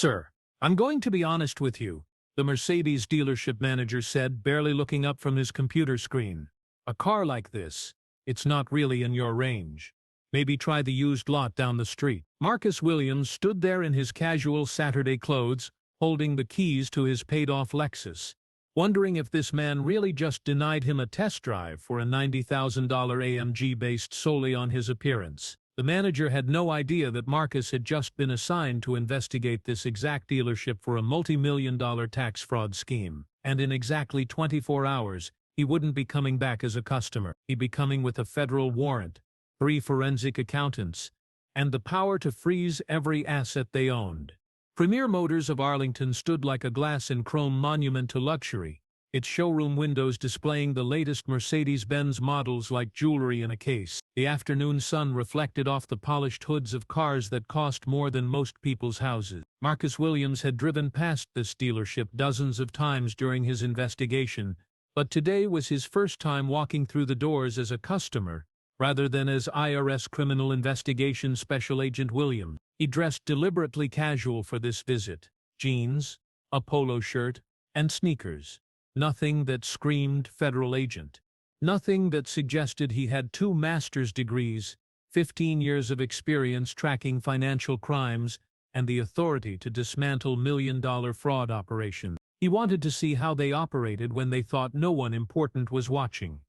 Sir, I'm going to be honest with you, the Mercedes dealership manager said, barely looking up from his computer screen. A car like this, it's not really in your range. Maybe try the used lot down the street. Marcus Williams stood there in his casual Saturday clothes, holding the keys to his paid-off Lexus, wondering if this man really just denied him a test drive for a $90,000 AMG based solely on his appearance. The manager had no idea that Marcus had just been assigned to investigate this exact dealership for a multi-million-dollar tax fraud scheme, and in exactly 24 hours, he wouldn't be coming back as a customer. He'd be coming with a federal warrant, 3 forensic accountants, and the power to freeze every asset they owned. Premier Motors of Arlington stood like a glass and chrome monument to luxury, its showroom windows displaying the latest Mercedes-Benz models like jewelry in a case. The afternoon sun reflected off the polished hoods of cars that cost more than most people's houses. Marcus Williams had driven past this dealership dozens of times during his investigation, but today was his first time walking through the doors as a customer, rather than as IRS Criminal Investigation Special Agent Williams. He dressed deliberately casual for this visit: jeans, a polo shirt, and sneakers. Nothing that screamed federal agent. Nothing that suggested he had 2 master's degrees, 15 years of experience tracking financial crimes, and the authority to dismantle million-dollar fraud operations. He wanted to see how they operated when they thought no one important was watching.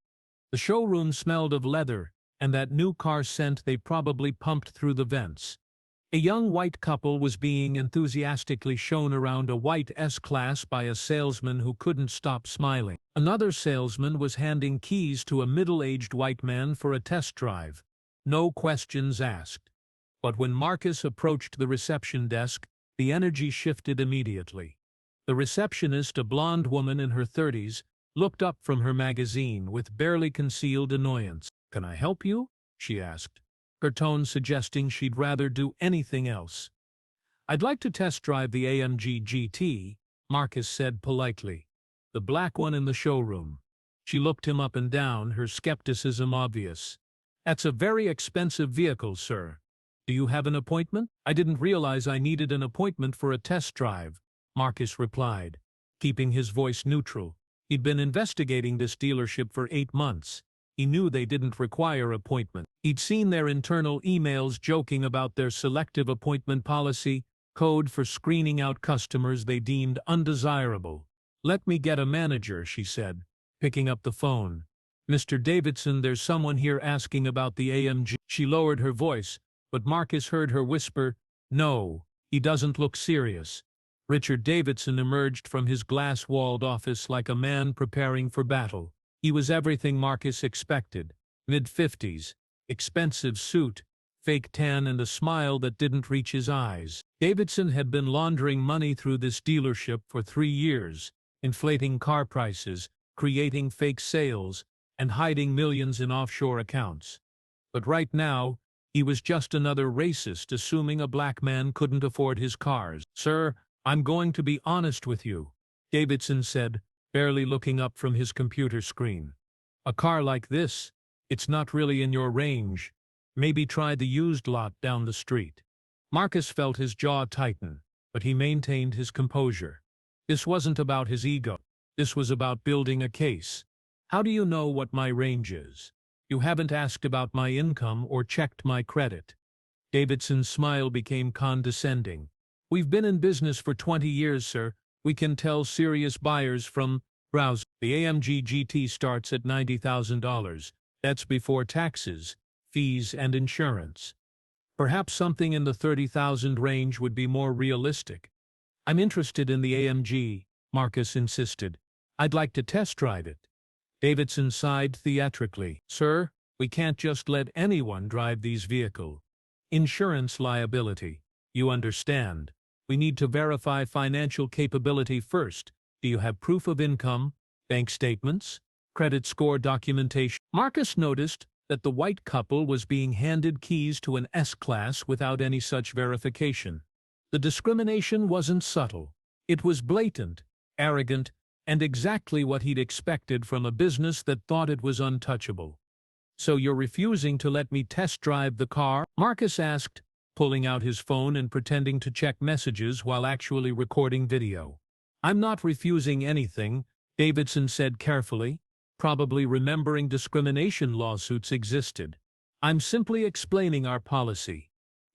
The showroom smelled of leather and that new car scent they probably pumped through the vents. A young white couple was being enthusiastically shown around a white S-Class by a salesman who couldn't stop smiling. Another salesman was handing keys to a middle-aged white man for a test drive. No questions asked. But when Marcus approached the reception desk, the energy shifted immediately. The receptionist, a blonde woman in her 30s, looked up from her magazine with barely concealed annoyance. "Can I help you?" she asked, her tone suggesting she'd rather do anything else. "I'd like to test drive the AMG GT, Marcus said politely. "The black one in the showroom." She looked him up and down, her skepticism obvious. "That's a very expensive vehicle, sir. Do you have an appointment?" "I didn't realize I needed an appointment for a test drive," Marcus replied, keeping his voice neutral. He'd been investigating this dealership for 8 months. He knew they didn't require appointment. He'd seen their internal emails joking about their selective appointment policy, code for screening out customers they deemed undesirable. "Let me get a manager," she said, picking up the phone. "Mr. Davidson, there's someone here asking about the AMG." She lowered her voice, but Marcus heard her whisper, "No, he doesn't look serious." Richard Davidson emerged from his glass-walled office like a man preparing for battle. He was everything Marcus expected: mid-50s, expensive suit, fake tan, and a smile that didn't reach his eyes. Davidson had been laundering money through this dealership for 3 years, inflating car prices, creating fake sales, and hiding millions in offshore accounts. But right now, he was just another racist assuming a black man couldn't afford his cars. "Sir, I'm going to be honest with you," Davidson said, barely looking up from his computer screen. "A car like this, it's not really in your range. Maybe try the used lot down the street." Marcus felt his jaw tighten, but he maintained his composure. This wasn't about his ego. This was about building a case. "How do you know what my range is? You haven't asked about my income or checked my credit." Davidson's smile became condescending. "We've been in business for 20 years, sir. We can tell serious buyers from browse. The AMG GT starts at $90,000. That's before taxes, fees, and insurance. Perhaps something in the $30,000 range would be more realistic." "I'm interested in the AMG," Marcus insisted. "I'd like to test drive it." Davidson sighed theatrically. "Sir, we can't just let anyone drive these vehicles. Insurance liability. You understand. We need to verify financial capability first. Do you have proof of income, bank statements, credit score documentation?" Marcus noticed that the white couple was being handed keys to an S-Class without any such verification. The discrimination wasn't subtle. It was blatant, arrogant, and exactly what he'd expected from a business that thought it was untouchable. "So you're refusing to let me test drive the car?" Marcus asked, pulling out his phone and pretending to check messages while actually recording video. "I'm not refusing anything," Davidson said carefully, probably remembering discrimination lawsuits existed. "I'm simply explaining our policy.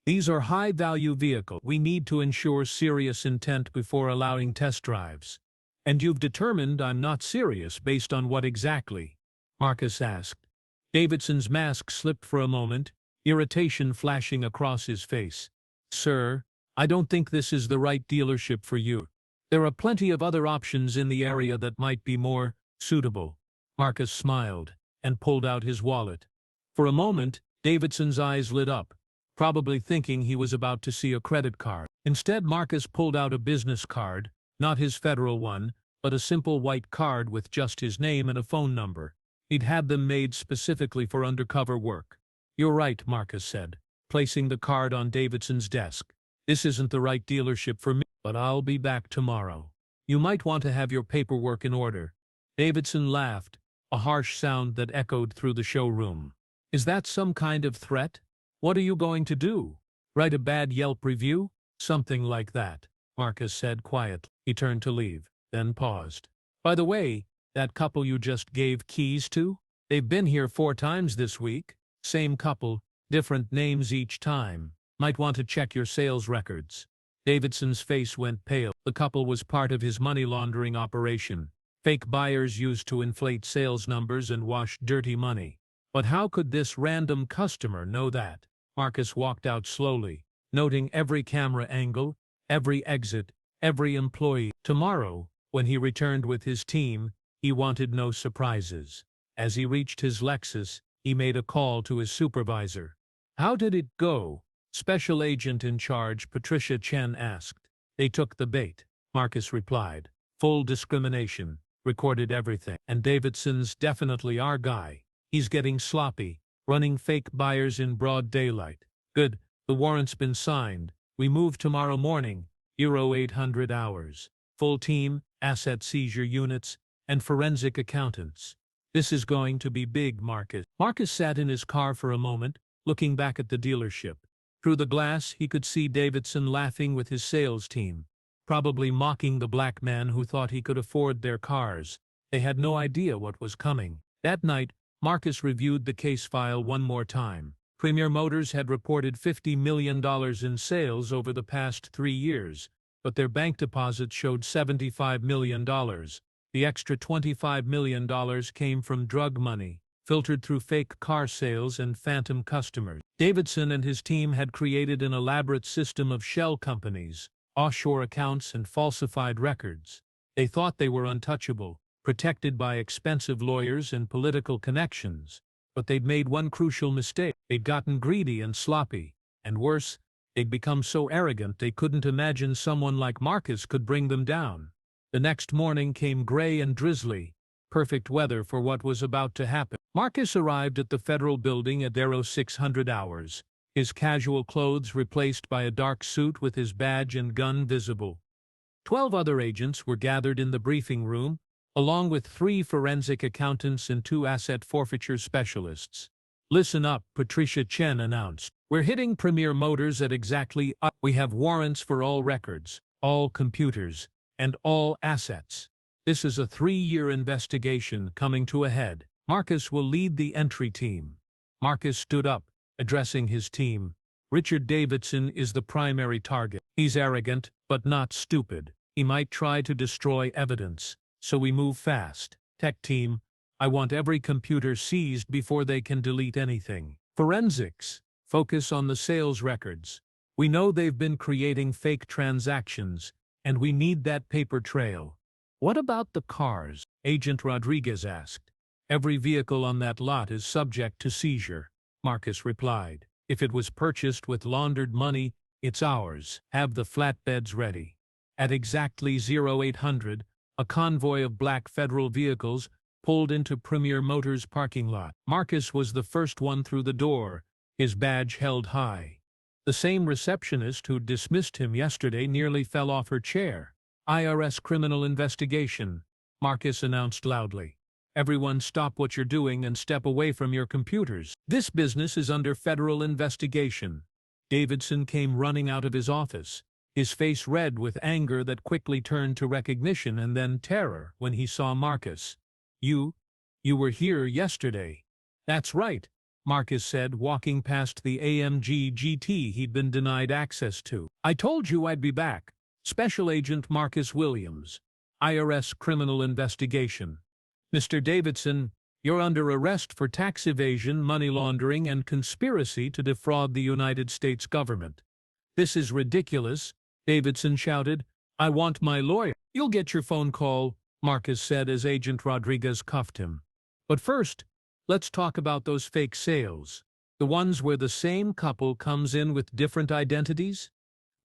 These are high-value vehicles. We need to ensure serious intent before allowing test drives." "And you've determined I'm not serious based on what exactly?" Marcus asked. Davidson's mask slipped for a moment, irritation flashing across his face. "Sir, I don't think this is the right dealership for you. There are plenty of other options in the area that might be more suitable." Marcus smiled and pulled out his wallet. For a moment, Davidson's eyes lit up, probably thinking he was about to see a credit card. Instead, Marcus pulled out a business card, not his federal one, but a simple white card with just his name and a phone number. He'd had them made specifically for undercover work. "You're right," Marcus said, placing the card on Davidson's desk. "This isn't the right dealership for me, but I'll be back tomorrow. You might want to have your paperwork in order." Davidson laughed, a harsh sound that echoed through the showroom. "Is that some kind of threat? What are you going to do? Write a bad Yelp review?" "Something like that," Marcus said quietly. He turned to leave, then paused. "By the way, that couple you just gave keys to? They've been here 4 times this week. Same couple, different names each time. Might want to check your sales records." Davidson's face went pale. The couple was part of his money laundering operation. Fake buyers used to inflate sales numbers and wash dirty money. But how could this random customer know that? Marcus walked out slowly, noting every camera angle, every exit, every employee. Tomorrow, when he returned with his team, he wanted no surprises. As he reached his Lexus, he made a call to his supervisor. "How did it go?" Special Agent in charge Patricia Chen asked. "They took the bait," Marcus replied. "Full discrimination. Recorded everything. And Davidson's definitely our guy. He's getting sloppy, running fake buyers in broad daylight." "Good. The warrant's been signed. We move tomorrow morning, Euro 800 hours. Full team, asset seizure units, and forensic accountants. This is going to be big, Marcus." Marcus sat in his car for a moment, looking back at the dealership. Through the glass, he could see Davidson laughing with his sales team, probably mocking the black man who thought he could afford their cars. They had no idea what was coming. That night, Marcus reviewed the case file one more time. Premier Motors had reported $50 million in sales over the past 3 years, but their bank deposits showed $75 million. The extra $25 million came from drug money, filtered through fake car sales and phantom customers. Davidson and his team had created an elaborate system of shell companies, offshore accounts, and falsified records. They thought they were untouchable, protected by expensive lawyers and political connections. But they'd made one crucial mistake. They'd gotten greedy and sloppy. And worse, they'd become so arrogant they couldn't imagine someone like Marcus could bring them down. The next morning came gray and drizzly, perfect weather for what was about to happen. Marcus arrived at the federal building at 0600 hours, his casual clothes replaced by a dark suit with his badge and gun visible. 12 other agents were gathered in the briefing room, along with 3 forensic accountants and 2 asset forfeiture specialists. "Listen up," Patricia Chen announced. "We're hitting Premier Motors at exactly. We have warrants for all records, all computers, and all assets. This is a 3-year investigation coming to a head. Marcus will lead the entry team." Marcus stood up, addressing his team. "Richard Davidson is the primary target. He's arrogant, but not stupid. He might try to destroy evidence, so we move fast. Tech team, I want every computer seized before they can delete anything. Forensics, focus on the sales records. We know they've been creating fake transactions, and we need that paper trail." "What about the cars?" Agent Rodriguez asked. "Every vehicle on that lot is subject to seizure," Marcus replied. "If it was purchased with laundered money, it's ours. Have the flatbeds ready." At exactly 0800, a convoy of black federal vehicles pulled into Premier Motors' parking lot. Marcus was the first one through the door, his badge held high. The same receptionist who dismissed him yesterday nearly fell off her chair. "IRS criminal investigation," Marcus announced loudly. "Everyone stop what you're doing and step away from your computers. This business is under federal investigation." Davidson came running out of his office, his face red with anger that quickly turned to recognition and then terror when he saw Marcus. You were here yesterday." "That's right," Marcus said, walking past the AMG GT he'd been denied access to. "I told you I'd be back. Special Agent Marcus Williams, IRS Criminal Investigation. Mr. Davidson, you're under arrest for tax evasion, money laundering, and conspiracy to defraud the United States government." "This is ridiculous," Davidson shouted. "I want my lawyer." "You'll get your phone call," Marcus said as Agent Rodriguez cuffed him. "But first, let's talk about those fake sales. The ones where the same couple comes in with different identities?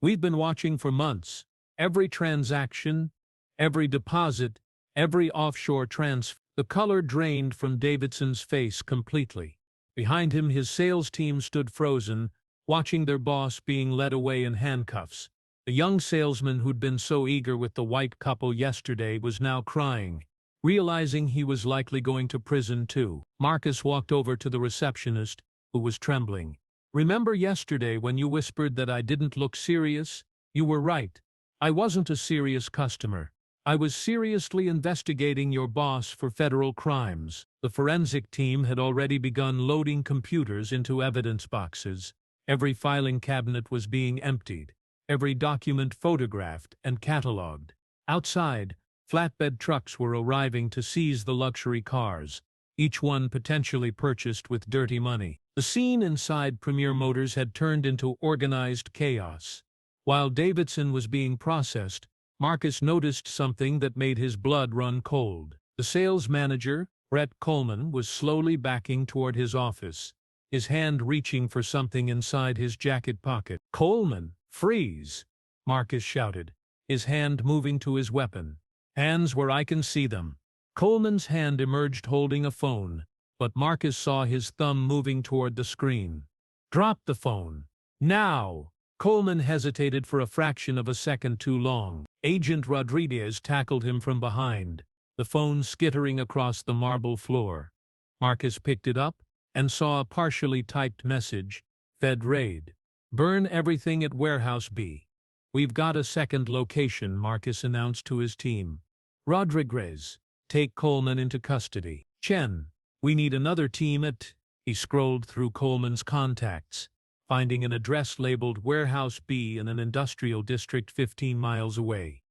We've been watching for months. Every transaction, every deposit, every offshore transfer." The color drained from Davidson's face completely. Behind him, his sales team stood frozen, watching their boss being led away in handcuffs. The young salesman who'd been so eager with the white couple yesterday was now crying, realizing he was likely going to prison too. Marcus walked over to the receptionist, who was trembling. "Remember yesterday when you whispered that I didn't look serious? You were right. I wasn't a serious customer. I was seriously investigating your boss for federal crimes." The forensic team had already begun loading computers into evidence boxes. Every filing cabinet was being emptied, every document photographed and catalogued. Outside, flatbed trucks were arriving to seize the luxury cars, each one potentially purchased with dirty money. The scene inside Premier Motors had turned into organized chaos. While Davidson was being processed, Marcus noticed something that made his blood run cold. The sales manager, Brett Coleman, was slowly backing toward his office, his hand reaching for something inside his jacket pocket. "Coleman, freeze!" Marcus shouted, his hand moving to his weapon. "Hands where I can see them." Coleman's hand emerged holding a phone, but Marcus saw his thumb moving toward the screen. "Drop the phone. Now!" Coleman hesitated for a fraction of a second too long. Agent Rodriguez tackled him from behind, the phone skittering across the marble floor. Marcus picked it up and saw a partially typed message. "Fed raid. Burn everything at Warehouse B." "We've got a second location," Marcus announced to his team. "Rodriguez, take Coleman into custody. Chen, we need another team at..." He scrolled through Coleman's contacts, finding an address labeled Warehouse B in an industrial district 15 miles away.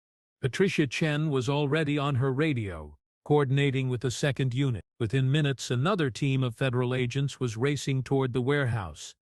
Patricia Chen was already on her radio, coordinating with the second unit. Within minutes, another team of federal agents was racing toward the warehouse.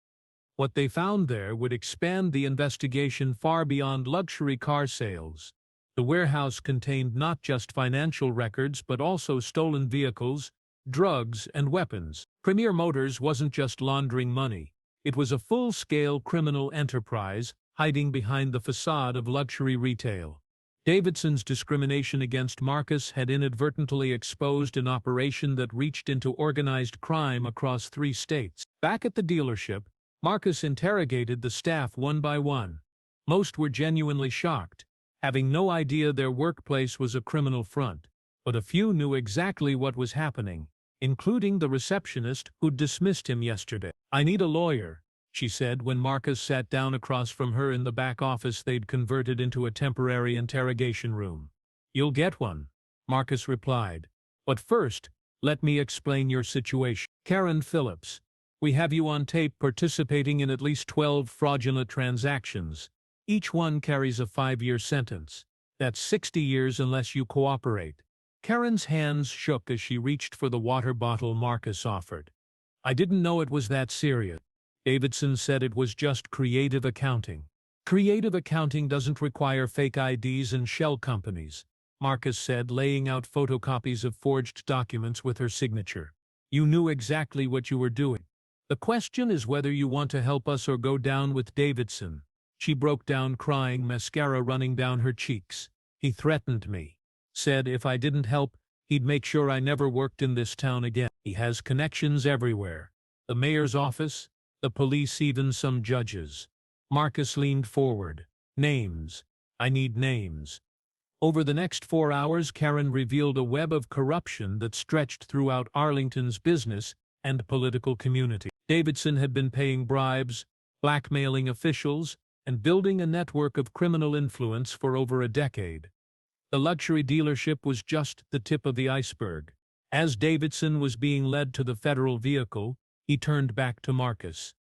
What they found there would expand the investigation far beyond luxury car sales. The warehouse contained not just financial records but also stolen vehicles, drugs, and weapons. Premier Motors wasn't just laundering money. It was a full-scale criminal enterprise hiding behind the facade of luxury retail. Davidson's discrimination against Marcus had inadvertently exposed an operation that reached into organized crime across 3 states. Back at the dealership, Marcus interrogated the staff one by one. Most were genuinely shocked, having no idea their workplace was a criminal front, but a few knew exactly what was happening, including the receptionist who'd dismissed him yesterday. "I need a lawyer," she said when Marcus sat down across from her in the back office they'd converted into a temporary interrogation room. "You'll get one," Marcus replied. "But first, let me explain your situation. Karen Phillips, we have you on tape participating in at least 12 fraudulent transactions. Each one carries a 5-year sentence. That's 60 years unless you cooperate." Karen's hands shook as she reached for the water bottle Marcus offered. "I didn't know it was that serious." Davidson said it was just creative accounting. "Creative accounting doesn't require fake IDs and shell companies," Marcus said, laying out photocopies of forged documents with her signature. "You knew exactly what you were doing. The question is whether you want to help us or go down with Davidson." She broke down crying, mascara running down her cheeks. "He threatened me. Said if I didn't help, he'd make sure I never worked in this town again. He has connections everywhere. The mayor's office, the police, even some judges." Marcus leaned forward. "Names. I need names." Over the next 4 hours, Karen revealed a web of corruption that stretched throughout Arlington's business and political community. Davidson had been paying bribes, blackmailing officials, and building a network of criminal influence for over a decade. The luxury dealership was just the tip of the iceberg. As Davidson was being led to the federal vehicle, he turned back to Marcus.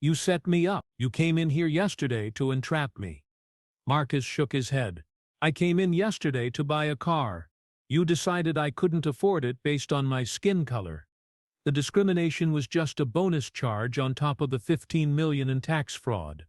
"You set me up. You came in here yesterday to entrap me." Marcus shook his head. "I came in yesterday to buy a car. You decided I couldn't afford it based on my skin color. The discrimination was just a bonus charge on top of the $15 million in tax fraud."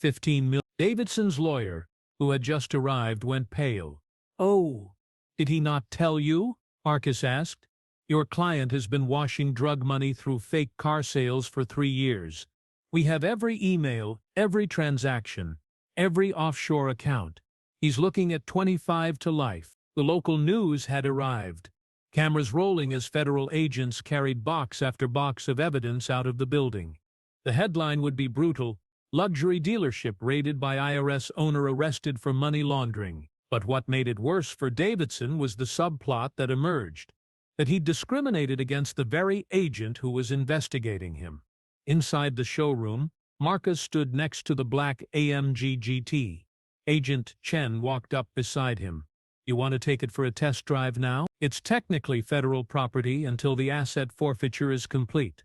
$15 million. Davidson's lawyer, who had just arrived, went pale. "Oh, did he not tell you?" Marcus asked. "Your client has been washing drug money through fake car sales for 3 years. We have every email, every transaction, every offshore account. He's looking at 25 to life." The local news had arrived. Cameras rolling as federal agents carried box after box of evidence out of the building. The headline would be brutal: "Luxury dealership raided by IRS owner arrested for money laundering." But what made it worse for Davidson was the subplot that emerged: that he'd discriminated against the very agent who was investigating him. Inside the showroom, Marcus stood next to the black AMG GT. Agent Chen walked up beside him. "You want to take it for a test drive now? It's technically federal property until the asset forfeiture is complete."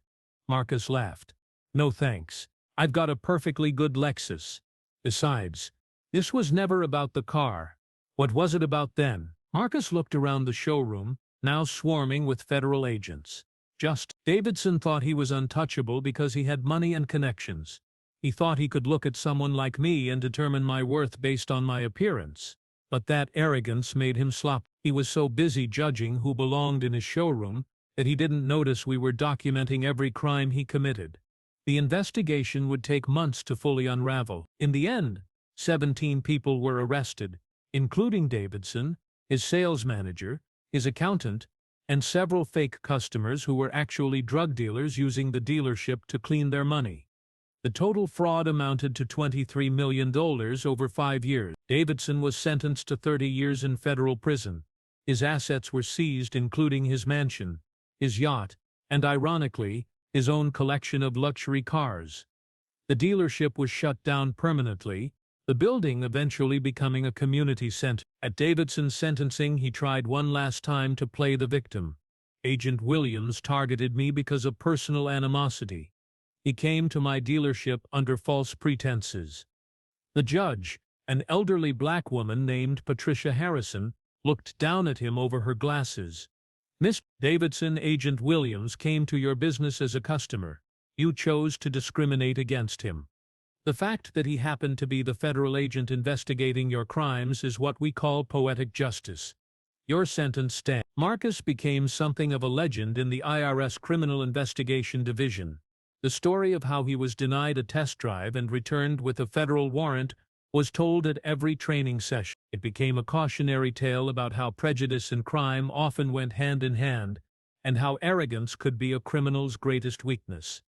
Marcus laughed. "No thanks. I've got a perfectly good Lexus. Besides, this was never about the car. What was it about then?" Marcus looked around the showroom, now swarming with federal agents. Davidson thought he was untouchable because he had money and connections. He thought he could look at someone like me and determine my worth based on my appearance. But that arrogance made him sloppy. He was so busy judging who belonged in his showroom that he didn't notice we were documenting every crime he committed. The investigation would take months to fully unravel. In the end, 17 people were arrested, including Davidson, his sales manager, his accountant, and several fake customers who were actually drug dealers using the dealership to clean their money. The total fraud amounted to $23 million over 5 years. Davidson was sentenced to 30 years in federal prison. His assets were seized, including his mansion, his yacht, and ironically, his own collection of luxury cars. The dealership was shut down permanently, the building eventually becoming a community center. At Davidson's sentencing, he tried one last time to play the victim. "Agent Williams targeted me because of personal animosity. He came to my dealership under false pretenses." The judge, an elderly black woman named Patricia Harrison, looked down at him over her glasses. "Miss Davidson, Agent Williams came to your business as a customer. You chose to discriminate against him. The fact that he happened to be the federal agent investigating your crimes is what we call poetic justice. Your sentence stands." Marcus became something of a legend in the IRS Criminal Investigation Division. The story of how he was denied a test drive and returned with a federal warrant was told at every training session. It became a cautionary tale about how prejudice and crime often went hand in hand, and how arrogance could be a criminal's greatest weakness.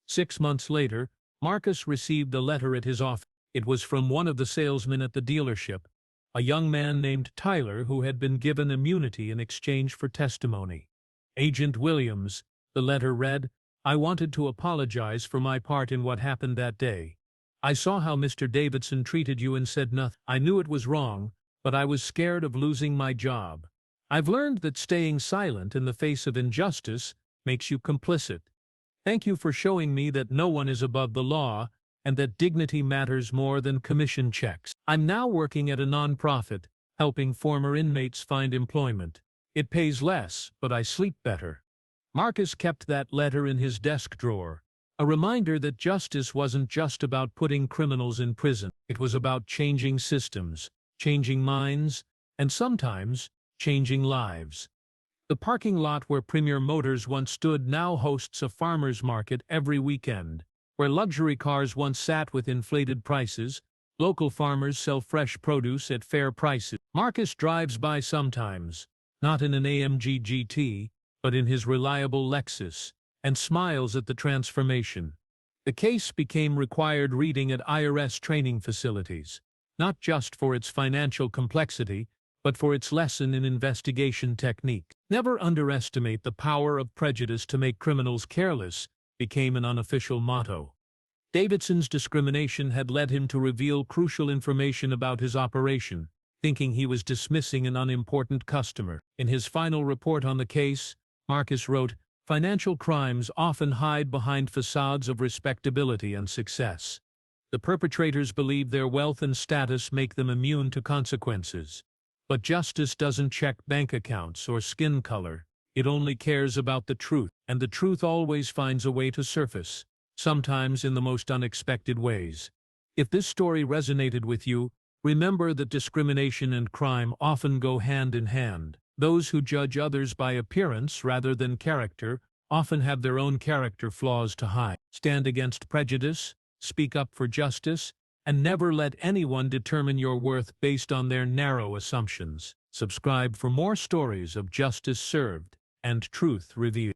6 months later, Marcus received a letter at his office. It was from one of the salesmen at the dealership, a young man named Tyler who had been given immunity in exchange for testimony. "Agent Williams," the letter read, "I wanted to apologize for my part in what happened that day. I saw how Mr. Davidson treated you and said nothing. I knew it was wrong, but I was scared of losing my job. I've learned that staying silent in the face of injustice makes you complicit. Thank you for showing me that no one is above the law and that dignity matters more than commission checks. I'm now working at a nonprofit, helping former inmates find employment. It pays less, but I sleep better." Marcus kept that letter in his desk drawer, a reminder that justice wasn't just about putting criminals in prison. It was about changing systems, changing minds, and sometimes changing lives. The parking lot where Premier Motors once stood now hosts a farmer's market every weekend. Where luxury cars once sat with inflated prices, local farmers sell fresh produce at fair prices. Marcus drives by sometimes, not in an AMG GT, but in his reliable Lexus, and smiles at the transformation. The case became required reading at IRS training facilities, not just for its financial complexity, but for its lesson in investigation technique. "Never underestimate the power of prejudice to make criminals careless," became an unofficial motto. Davidson's discrimination had led him to reveal crucial information about his operation, thinking he was dismissing an unimportant customer. In his final report on the case, Marcus wrote, "Financial crimes often hide behind facades of respectability and success. The perpetrators believe their wealth and status make them immune to consequences. But justice doesn't check bank accounts or skin color. It only cares about the truth, and the truth always finds a way to surface, sometimes in the most unexpected ways." If this story resonated with you, remember that discrimination and crime often go hand in hand. Those who judge others by appearance rather than character often have their own character flaws to hide. Stand against prejudice, speak up for justice, and never let anyone determine your worth based on their narrow assumptions. Subscribe for more stories of justice served and truth revealed.